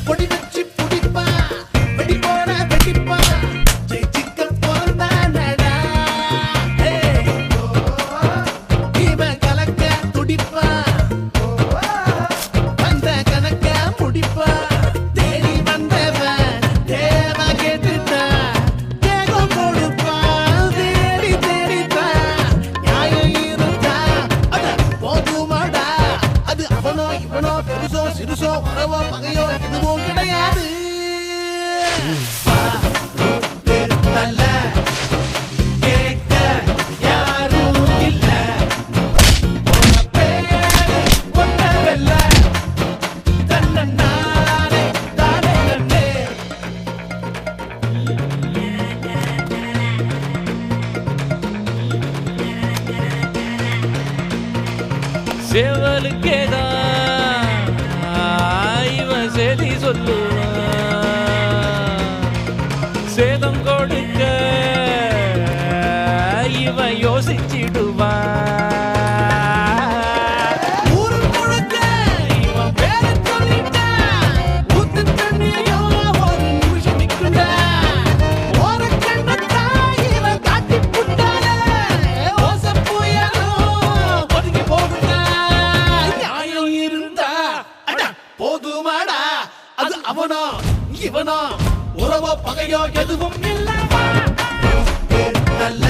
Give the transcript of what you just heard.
பொடி வச்சு புடிப்பா வெடி போன வெடிப்பா ஜெயிச்சிக்க போறானடா இவன் கலக்க துடிப்பா வந்த கணக்க முடிப்பா தேடி வந்தவன் தேவ கேட்டுட்டா தேகம் கொடுப்பா தேடி தேடிப்பா நியாயம் இருந்தா அட போதுமாடா அது அவனோ இவனோ பெருசோ சிறுசோ உறவோ பகையோ எதுவும் கிடையாது தல கேட்க யாரும் இல்ல பேரு ஒன்னவல்ல தன்னே தானே நன்னே சேவலுக்கேதான் இவன் செய்தி சொல்லுவான் சேதம் கொடுக்க இவன் யோசிச்சிடுவான் ஊரு முழுக்க இவன் பேரை சொல்லிட்டா ஊத்து தண்ணியோ ஒரு நிமிஷம் நிக்குண்டா ஓரக்கண்ணத்தா இவன் காட்டி புட்டானே ஓச புயலும் ஒதுங்கி போகுண்டா நியாயம் இருந்தா அட போதுமாடா அது அவனோ இவனோ உறவோ பகையோ எதுவும் இல்ல நல்ல